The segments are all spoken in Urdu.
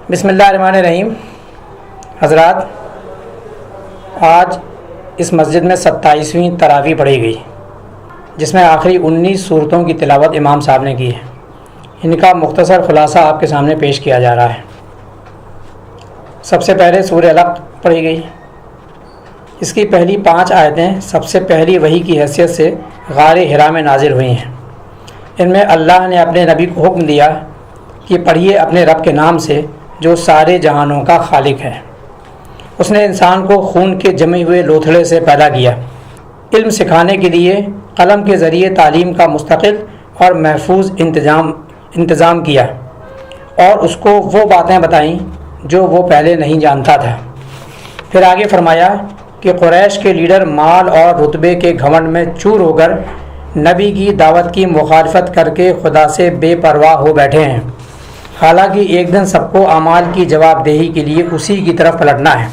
بسم اللہ الرحمن الرحیم۔ حضرات، آج اس مسجد میں 27ویں تراویح پڑھی گئی، جس میں آخری 19 صورتوں کی تلاوت امام صاحب نے کی ہے۔ ان کا مختصر خلاصہ آپ کے سامنے پیش کیا جا رہا ہے۔ سب سے پہلے سورہ علق پڑھی گئی۔ اس کی پہلی 5 آیتیں سب سے پہلی وحی کی حیثیت سے غار حرا میں نازل ہوئی ہیں۔ ان میں اللہ نے اپنے نبی کو حکم دیا کہ پڑھیے اپنے رب کے نام سے جو سارے جہانوں کا خالق ہے۔ اس نے انسان کو خون کے جمے ہوئے لوتھڑے سے پیدا کیا، علم سکھانے کے لیے قلم کے ذریعے تعلیم کا مستقل اور محفوظ انتظام کیا، اور اس کو وہ باتیں بتائیں جو وہ پہلے نہیں جانتا تھا۔ پھر آگے فرمایا کہ قریش کے لیڈر مال اور رتبے کے گھمنڈ میں چور ہو کر نبی کی دعوت کی مخالفت کر کے خدا سے بے پرواہ ہو بیٹھے ہیں، حالانکہ ایک دن سب کو اعمال کی جواب دہی کے لیے اسی کی طرف پلٹنا ہے۔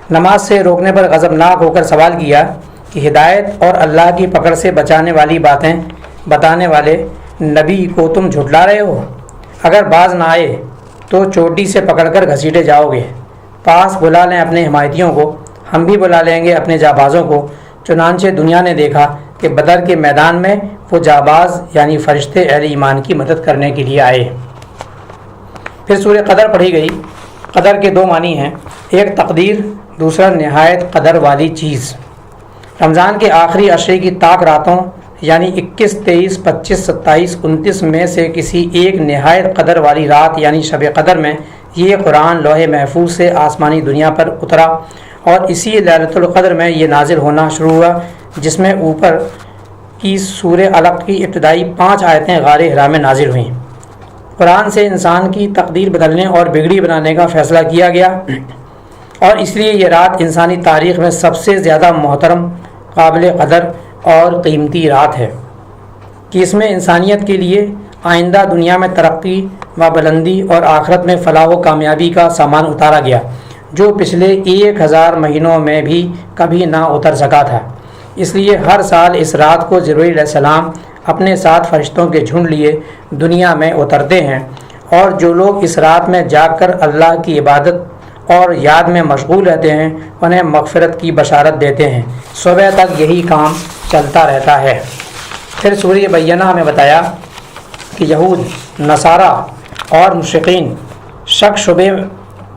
نماز سے روکنے پر غضبناک ہو کر سوال کیا کہ ہدایت اور اللہ کی پکڑ سے بچانے والی باتیں بتانے والے نبی کو تم جھٹلا رہے ہو؟ اگر باز نہ آئے تو چوٹی سے پکڑ کر گھسیٹے جاؤ گے۔ پاس بلا لیں اپنے حمایتیوں کو، ہم بھی بلا لیں گے اپنے جابازوں کو۔ چنانچہ دنیا نے دیکھا کہ بدر کے میدان میں وہ جاباز یعنی فرشتے اہل ایمان کی مدد کرنے کے لیے آئے۔ پھر سورہ قدر پڑھی گئی۔ قدر کے 2 معنی ہیں، ایک تقدیر، دوسرا نہایت قدر والی چیز۔ رمضان کے آخری عشرے کی طاق راتوں یعنی 21، 23، 25، 27، 29 میں سے کسی ایک نہایت قدر والی رات یعنی شب قدر میں یہ قرآن لوح محفوظ سے آسمانی دنیا پر اترا، اور اسی لیلۃ القدر میں یہ نازل ہونا شروع ہوا، جس میں اوپر کی سورہ علق کی ابتدائی 5 آیتیں غار حرا میں نازل ہوئیں۔ قرآن سے انسان کی تقدیر بدلنے اور بگڑی بنانے کا فیصلہ کیا گیا، اور اس لیے یہ رات انسانی تاریخ میں سب سے زیادہ محترم، قابل قدر اور قیمتی رات ہے کہ اس میں انسانیت کے لیے آئندہ دنیا میں ترقی و بلندی اور آخرت میں فلاح و کامیابی کا سامان اتارا گیا، جو پچھلے 1000 مہینوں میں بھی کبھی نہ اتر سکا تھا۔ اس لیے ہر سال اس رات کو جبرائیل علیہ السلام اپنے ساتھ فرشتوں کے جھنڈ لیے دنیا میں اترتے ہیں، اور جو لوگ اس رات میں جاگ کر اللہ کی عبادت اور یاد میں مشغول رہتے ہیں انہیں مغفرت کی بشارت دیتے ہیں۔ صبح تک یہی کام چلتا رہتا ہے۔ پھر سورہ بینہ ہمیں بتایا کہ یہود، نصارہ اور مشرکین شک شبے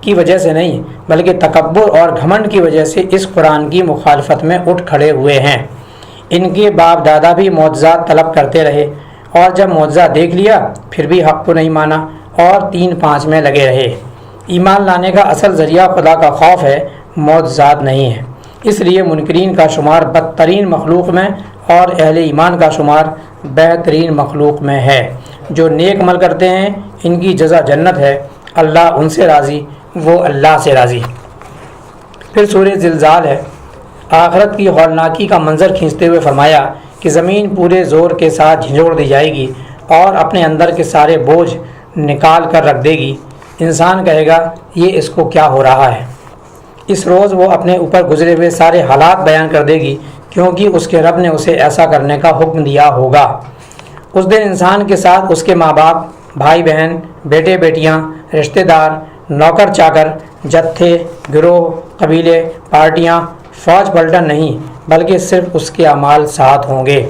کی وجہ سے نہیں بلکہ تکبر اور گھمنڈ کی وجہ سے اس قرآن کی مخالفت میں اٹھ کھڑے ہوئے ہیں۔ ان کے باپ دادا بھی معجزات طلب کرتے رہے، اور جب معجزہ دیکھ لیا پھر بھی حق کو نہیں مانا اور 3-5 میں لگے رہے۔ ایمان لانے کا اصل ذریعہ خدا کا خوف ہے، معجزات نہیں ہے۔ اس لیے منکرین کا شمار بدترین مخلوق میں اور اہل ایمان کا شمار بہترین مخلوق میں ہے۔ جو نیک عمل کرتے ہیں ان کی جزا جنت ہے، اللہ ان سے راضی، وہ اللہ سے راضی۔ پھر سورہ زلزال ہے۔ آخرت کی ہولناکی کا منظر کھینچتے ہوئے فرمایا کہ زمین پورے زور کے ساتھ جھنجھوڑ دی جائے گی اور اپنے اندر کے سارے بوجھ نکال کر رکھ دے گی۔ انسان کہے گا یہ اس کو کیا ہو رہا ہے؟ اس روز وہ اپنے اوپر گزرے ہوئے سارے حالات بیان کر دے گی، کیونکہ اس کے رب نے اسے ایسا کرنے کا حکم دیا ہوگا۔ اس دن انسان کے ساتھ اس کے ماں باپ، بھائی بہن، بیٹے بیٹیاں، رشتہ دار، نوکر چاکر، جتھے، گروہ، قبیلے، پارٹیاں، فوج پلٹن نہیں بلکہ صرف اس کے اعمال ساتھ ہوں گے۔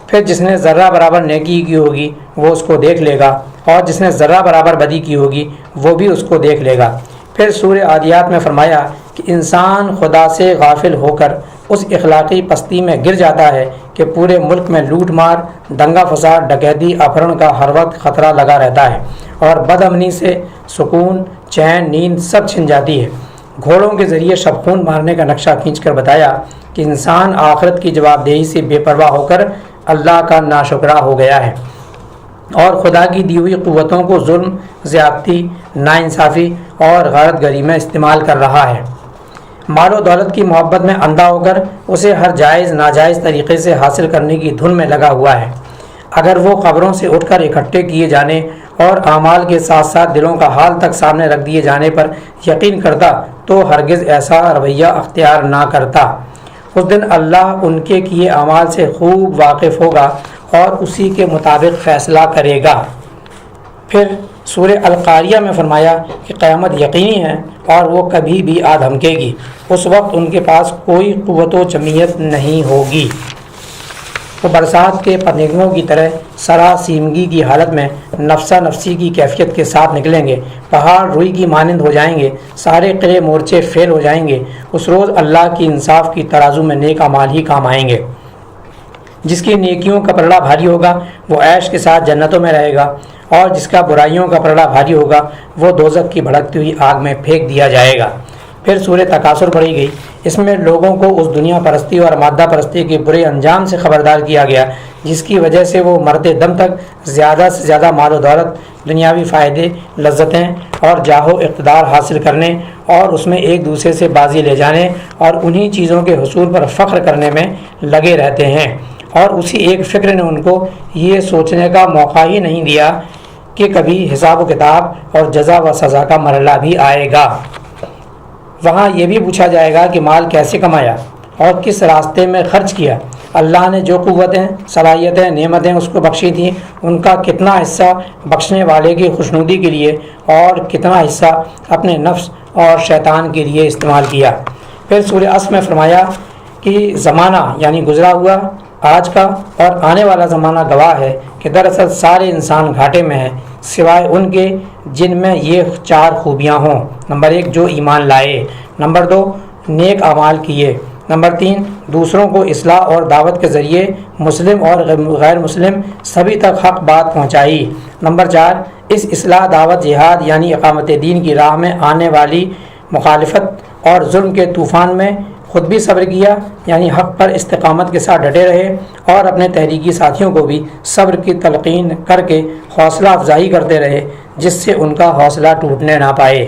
پھر جس نے ذرہ برابر نیکی کی ہوگی وہ اس کو دیکھ لے گا، اور جس نے ذرہ برابر بدی کی ہوگی وہ بھی اس کو دیکھ لے گا۔ پھر سورہ عادیات میں فرمایا کہ انسان خدا سے غافل ہو کر اس اخلاقی پستی میں گر جاتا ہے کہ پورے ملک میں لوٹ مار، دنگا فساد، ڈکیتی، اپہرن کا ہر وقت خطرہ لگا رہتا ہے، اور بد امنی سے سکون، چین، نیند سب چھن جاتی ہے۔ گھوڑوں کے ذریعے شب خون مارنے کا نقشہ کھینچ کر بتایا کہ انسان آخرت کی جواب دہی سے بے پرواہ ہو کر اللہ کا ناشکرا ہو گیا ہے، اور خدا کی دی ہوئی قوتوں کو ظلم، زیادتی، ناانصافی اور غارت گری میں استعمال کر رہا ہے۔ مال و دولت کی محبت میں اندھا ہو کر اسے ہر جائز ناجائز طریقے سے حاصل کرنے کی دھن میں لگا ہوا ہے۔ اگر وہ قبروں سے اٹھ کر اکٹھے کیے جانے اور اعمال کے ساتھ ساتھ دلوں کا حال تک سامنے رکھ دیے جانے پر یقین کرتا تو ہرگز ایسا رویہ اختیار نہ کرتا۔ اس دن اللہ ان کے کیے اعمال سے خوب واقف ہوگا اور اسی کے مطابق فیصلہ کرے گا۔ پھر سورہ القاریہ میں فرمایا کہ قیامت یقینی ہے اور وہ کبھی بھی آ دھمکے گی، اس وقت ان کے پاس کوئی قوت و جمعیت نہیں ہوگی۔ وہ برسات کے پرندوں کی طرح سراسیمگی کی حالت میں نفسا نفسی کی کیفیت کے ساتھ نکلیں گے، پہاڑ روئی کی مانند ہو جائیں گے، سارے قلعے مورچے فیل ہو جائیں گے۔ اس روز اللہ کی انصاف کی ترازو میں نیک اعمال ہی کام آئیں گے۔ جس کی نیکیوں کا پلڑا بھاری ہوگا وہ عیش کے ساتھ جنتوں میں رہے گا، اور جس کا برائیوں کا پلڑا بھاری ہوگا وہ دوزخ کی بھڑکتی ہوئی آگ میں پھینک دیا جائے گا۔ پھر سورہ تکاثر پڑھی گئی۔ اس میں لوگوں کو اس دنیا پرستی اور مادہ پرستی کے برے انجام سے خبردار کیا گیا، جس کی وجہ سے وہ مرتے دم تک زیادہ سے زیادہ مال و دولت، دنیاوی فائدے، لذتیں اور جاہ و اقتدار حاصل کرنے اور اس میں ایک دوسرے سے بازی لے جانے اور انہی چیزوں کے حصول پر فخر کرنے میں لگے رہتے ہیں، اور اسی ایک فکر نے ان کو یہ سوچنے کا موقع ہی نہیں دیا کہ کبھی حساب و کتاب اور جزا و سزا کا مرحلہ بھی آئے گا۔ وہاں یہ بھی پوچھا جائے گا کہ مال کیسے کمایا اور کس راستے میں خرچ کیا۔ اللہ نے جو قوتیں، صلاحیتیں، نعمتیں اس کو بخشی تھیں، ان کا کتنا حصہ بخشنے والے کی خوشنودی کے لیے اور کتنا حصہ اپنے نفس اور شیطان کے لیے استعمال کیا۔ پھر سورہ عصر میں فرمایا کہ زمانہ یعنی گزرا ہوا، آج کا اور آنے والا زمانہ گواہ ہے کہ دراصل سارے انسان گھاٹے میں ہیں سوائے ان کے جن میں یہ 4 خوبیاں ہوں۔ نمبر 1 جو ایمان لائے، نمبر 2 نیک اعمال کیے، نمبر 3 دوسروں کو اصلاح اور دعوت کے ذریعے مسلم اور غیر مسلم سبھی تک حق بات پہنچائی، نمبر 4 اس اصلاح دعوت جہاد یعنی اقامت دین کی راہ میں آنے والی مخالفت اور ظلم کے طوفان میں خود بھی صبر کیا یعنی حق پر استقامت کے ساتھ ڈٹے رہے اور اپنے تحریکی ساتھیوں کو بھی صبر کی تلقین کر کے حوصلہ افزائی کرتے رہے جس سے ان کا حوصلہ ٹوٹنے نہ پائے۔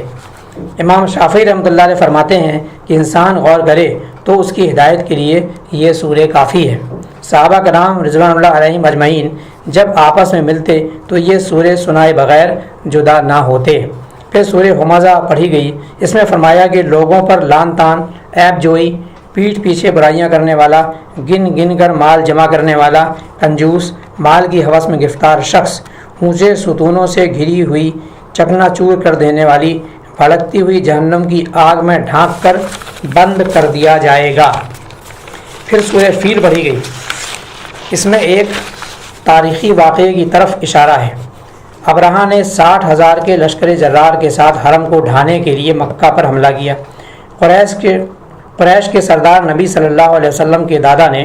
امام شافعی رحمۃ اللہ علیہ فرماتے ہیں کہ انسان غور کرے تو اس کی ہدایت کے لیے یہ سورہ کافی ہے۔ صحابہ کرام رضوان اللہ علیہم اجمعین جب آپس میں ملتے تو یہ سورہ سنائے بغیر جدا نہ ہوتے۔ پھر سورہ ہمزہ پڑھی گئی۔ اس میں فرمایا کہ لوگوں پر لان تان، عیب جوئی، پیٹھ پیچھے برائیاں کرنے والا، گن گن کر مال جمع کرنے والا، کنجوس، مال کی ہوس میں گرفتار شخص، اونچے ستونوں سے گھری ہوئی چکنا چور کر دینے والی بھڑکتی ہوئی جہنم کی آگ میں ڈھانک کر بند کر دیا جائے گا۔ پھر سورہ فیل پڑھی گئی۔ اس میں ایک تاریخی واقعے کی طرف اشارہ ہے۔ ابرہہ نے 60,000 کے لشکر جرار کے ساتھ حرم کو ڈھانے کے لیے مکہ پر حملہ کیا۔ قریش کے سردار نبی صلی اللہ علیہ وسلم کے دادا نے،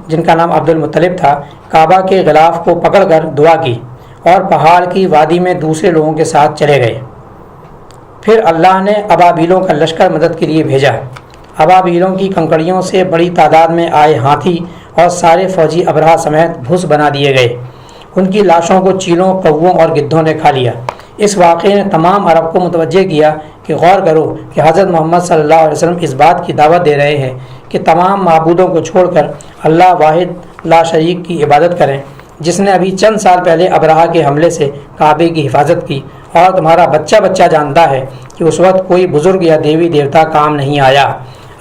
جن کا نام عبد المطلب تھا، کعبہ کے غلاف کو پکڑ کر دعا کی اور پہاڑ کی وادی میں دوسرے لوگوں کے ساتھ چلے گئے۔ پھر اللہ نے ابابیلوں کا لشکر مدد کے لیے بھیجا۔ ابابیلوں کی کنکڑیوں سے بڑی تعداد میں آئے ہاتھی اور سارے فوجی ابرہہ سمیت بھس بنا دیے گئے۔ ان کی لاشوں کو چیلوں، کووں اور گدھوں نے کھا لیا۔ اس واقعے نے تمام عرب کو متوجہ کیا کہ غور کرو کہ حضرت محمد صلی اللہ علیہ وسلم اس بات کی دعوت دے رہے ہیں کہ تمام معبودوں کو چھوڑ کر اللہ واحد لا شریک کی عبادت کریں، جس نے ابھی چند سال پہلے ابرہہ کے حملے سے کعبے کی حفاظت کی، اور تمہارا بچہ بچہ جانتا ہے کہ اس وقت کوئی بزرگ یا دیوی دیوتا کام نہیں آیا۔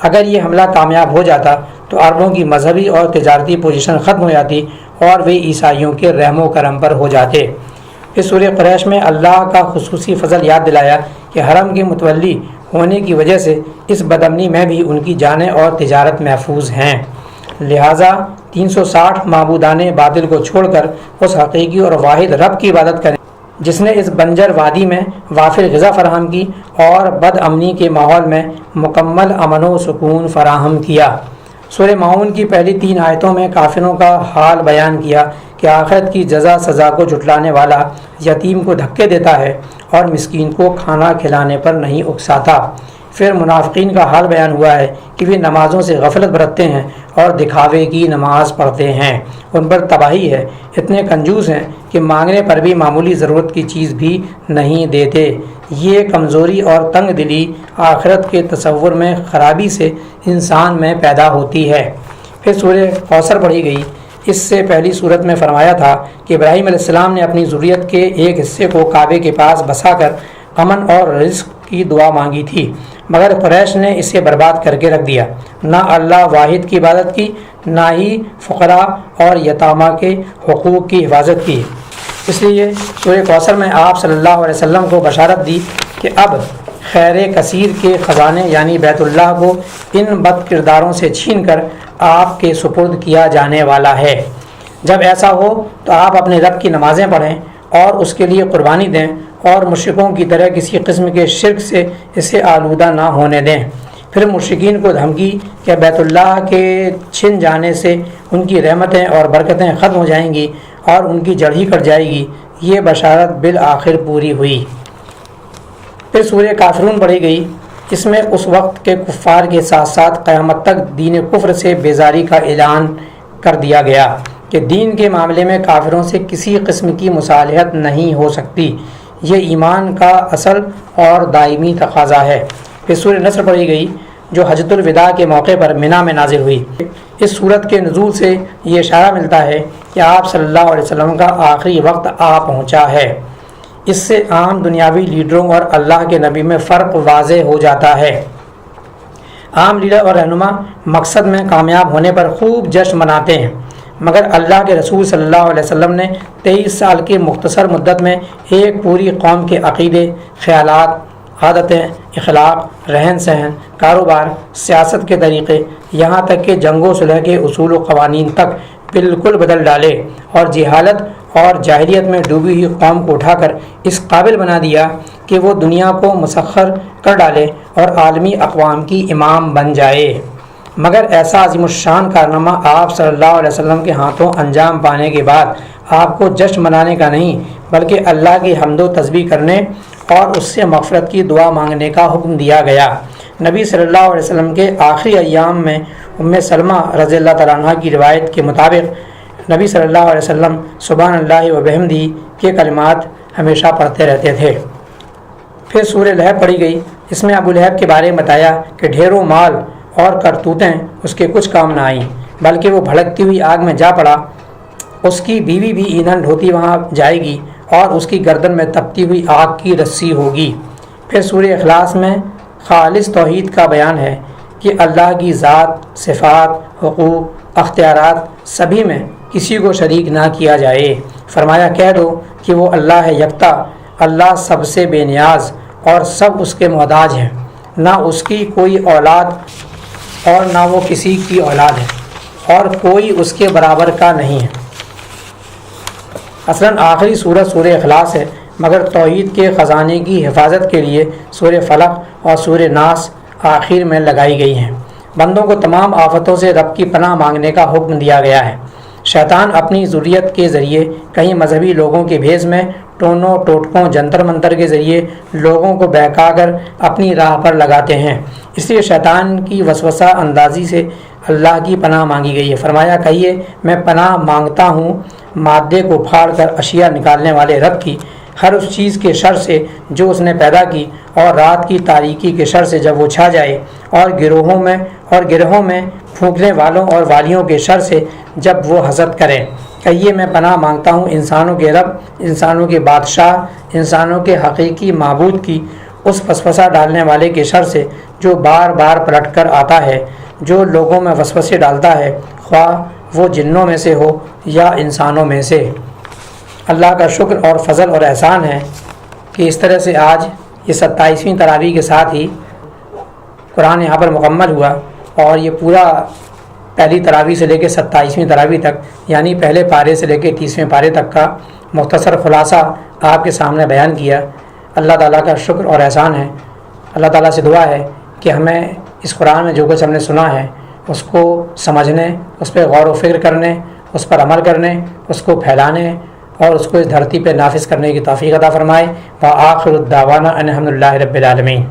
اگر یہ حملہ کامیاب ہو جاتا تو عربوں کی مذہبی اور تجارتی پوزیشن ختم ہو جاتی اور وہ عیسائیوں کے رحم و کرم پر ہو جاتے۔ اس سورہ قریش میں اللہ کا خصوصی فضل یاد دلایا کہ حرم کے متولی ہونے کی وجہ سے اس بدامنی میں بھی ان کی جانیں اور تجارت محفوظ ہیں، لہٰذا 360 معبودان باطل کو چھوڑ کر اس حقیقی اور واحد رب کی عبادت کریں جس نے اس بنجر وادی میں وافر غذا فراہم کی اور بد امنی کے ماحول میں مکمل امن و سکون فراہم کیا۔ سورہ ماؤن کی پہلی 3 آیتوں میں کافروں کا حال بیان کیا کہ آخرت کی جزا سزا کو جھٹلانے والا یتیم کو دھکے دیتا ہے اور مسکین کو کھانا کھلانے پر نہیں اکساتا۔ پھر منافقین کا حال بیان ہوا ہے کہ وہ نمازوں سے غفلت برتتے ہیں اور دکھاوے کی نماز پڑھتے ہیں، ان پر تباہی ہے، اتنے کنجوس ہیں کہ مانگنے پر بھی معمولی ضرورت کی چیز بھی نہیں دیتے۔ یہ کمزوری اور تنگ دلی آخرت کے تصور میں خرابی سے انسان میں پیدا ہوتی ہے۔ پھر سورہ کوثر پڑھی گئی۔ اس سے پہلی صورت میں فرمایا تھا کہ ابراہیم علیہ السلام نے اپنی ذریت کے ایک حصے کو کعبے کے پاس بسا کر امن اور رزق کی دعا مانگی تھی، مگر قریش نے اسے برباد کر کے رکھ دیا۔ نہ اللہ واحد کی عبادت کی، نہ ہی فقراء اور یتامہ کے حقوق کی حفاظت کی۔ اس لیے سورہ کوثر میں آپ صلی اللہ علیہ وسلم کو بشارت دی کہ اب خیر کثیر کے خزانے یعنی بیت اللہ کو ان بد کرداروں سے چھین کر آپ کے سپرد کیا جانے والا ہے۔ جب ایسا ہو تو آپ اپنے رب کی نمازیں پڑھیں اور اس کے لیے قربانی دیں اور مشرکوں کی طرح کسی قسم کے شرک سے اسے آلودہ نہ ہونے دیں۔ پھر مشرکین کو دھمکی کہ بیت اللہ کے چھن جانے سے ان کی رحمتیں اور برکتیں ختم ہو جائیں گی اور ان کی جڑ ہی کٹ جائے گی، یہ بشارت بالآخر پوری ہوئی۔ پھر سورہ کافرون پڑھی گئی۔ اس میں اس وقت کے کفار کے ساتھ ساتھ قیامت تک دین کفر سے بیزاری کا اعلان کر دیا گیا کہ دین کے معاملے میں کافروں سے کسی قسم کی مصالحت نہیں ہو سکتی، یہ ایمان کا اصل اور دائمی تقاضا ہے۔ پھر سورہ نصر پڑھی گئی جو حجۃ الوداع کے موقع پر منی میں نازل ہوئی۔ اس صورت کے نزول سے یہ اشارہ ملتا ہے کہ آپ صلی اللہ علیہ وسلم کا آخری وقت آ پہنچا ہے۔ اس سے عام دنیاوی لیڈروں اور اللہ کے نبی میں فرق واضح ہو جاتا ہے۔ عام لیڈر اور رہنما مقصد میں کامیاب ہونے پر خوب جشن مناتے ہیں، مگر اللہ کے رسول صلی اللہ علیہ وسلم نے 23 سال کی مختصر مدت میں ایک پوری قوم کے عقیدے، خیالات، عادتیں، اخلاق، رہن سہن، کاروبار، سیاست کے طریقے، یہاں تک کہ جنگ و صلح کے اصول و قوانین تک بالکل بدل ڈالے اور جہالت اور جاہلیت میں ڈوبی ہوئی قوم کو اٹھا کر اس قابل بنا دیا کہ وہ دنیا کو مسخر کر ڈالے اور عالمی اقوام کی امام بن جائے۔ مگر ایسا عظیم الشان کارنامہ آپ صلی اللہ علیہ وسلم کے ہاتھوں انجام پانے کے بعد آپ کو جشن منانے کا نہیں بلکہ اللہ کی حمد و تسبیح کرنے اور اس سے مغفرت کی دعا مانگنے کا حکم دیا گیا۔ نبی صلی اللہ علیہ وسلم کے آخری ایام میں ام سلمہ رضی اللہ تعالیٰ عنہ کی روایت کے مطابق نبی صلی اللہ علیہ وسلم سبحان اللہ و بحمدہ کے کلمات ہمیشہ پڑھتے رہتے تھے۔ پھر سورہ لہب پڑھی گئی۔ اس میں ابو لہب کے بارے میں بتایا کہ ڈھیروں مال اور کرتوتیں اس کے کچھ کام نہ آئیں بلکہ وہ بھڑکتی ہوئی آگ میں جا پڑا۔ اس کی بیوی بھی ایندھن ڈھوتی وہاں جائے گی اور اس کی گردن میں تپتی ہوئی آگ کی رسی ہوگی۔ پھر سورہ اخلاص میں خالص توحید کا بیان ہے کہ اللہ کی ذات، صفات، حقوق، اختیارات سبھی میں کسی کو شریک نہ کیا جائے۔ فرمایا کہہ دو کہ وہ اللہ ہے یکتا، اللہ سب سے بے نیاز اور سب اس کے محتاج ہیں، نہ اس کی کوئی اولاد اور نہ وہ کسی کی اولاد ہے اور کوئی اس کے برابر کا نہیں ہے۔ اصلاً آخری سورہ سورہ اخلاص ہے، مگر توحید کے خزانے کی حفاظت کے لیے سورہ فلق اور سورہ ناس آخر میں لگائی گئی ہیں۔ بندوں کو تمام آفتوں سے رب کی پناہ مانگنے کا حکم دیا گیا ہے۔ شیطان اپنی ذریت کے ذریعے کہیں مذہبی لوگوں کے بھیس میں ٹونوں ٹوٹکوں جنتر منتر کے ذریعے لوگوں کو بہکا کر اپنی راہ پر لگاتے ہیں، اس لیے شیطان کی وسوسہ اندازی سے اللہ کی پناہ مانگی گئی ہے۔ فرمایا کہیے میں پناہ مانگتا ہوں مادے کو پھاڑ کر اشیاء نکالنے والے رب کی، ہر اس چیز کے شر سے جو اس نے پیدا کی، اور رات کی تاریکی کے شر سے جب وہ چھا جائے، اور گروہوں میں پھونکنے والوں اور والیوں کے شر سے جب وہ حسد کرے۔ کہیے میں پناہ مانگتا ہوں انسانوں کے رب، انسانوں کے بادشاہ، انسانوں کے حقیقی معبود کی اس وسوسہ ڈالنے والے کے شر سے جو بار بار پلٹ کر آتا ہے، جو لوگوں میں وسوسے ڈالتا ہے، خواہ وہ جنوں میں سے ہو یا انسانوں میں سے۔ اللہ کا شکر اور فضل اور احسان ہے کہ اس طرح سے آج یہ 27ویں تراویح کے ساتھ ہی قرآن یہاں پر مکمل ہوا، اور یہ پورا پہلی تراویح سے لے کے 27ویں تراویح تک یعنی پہلے پارے سے لے کے 30ویں پارے تک کا مختصر خلاصہ آپ کے سامنے بیان کیا۔ اللہ تعالیٰ کا شکر اور احسان ہے۔ اللہ تعالیٰ سے دعا ہے کہ ہمیں اس قرآن میں جو کچھ ہم نے سنا ہے اس کو سمجھنے، اس پہ غور و فکر کرنے، اس پر عمل کرنے، اس کو پھیلانے اور اس کو اس دھرتی پہ نافذ کرنے کی توفیق عطا فرمائے۔ وآخر الدعوانا ان الحمد للہ رب العالمین۔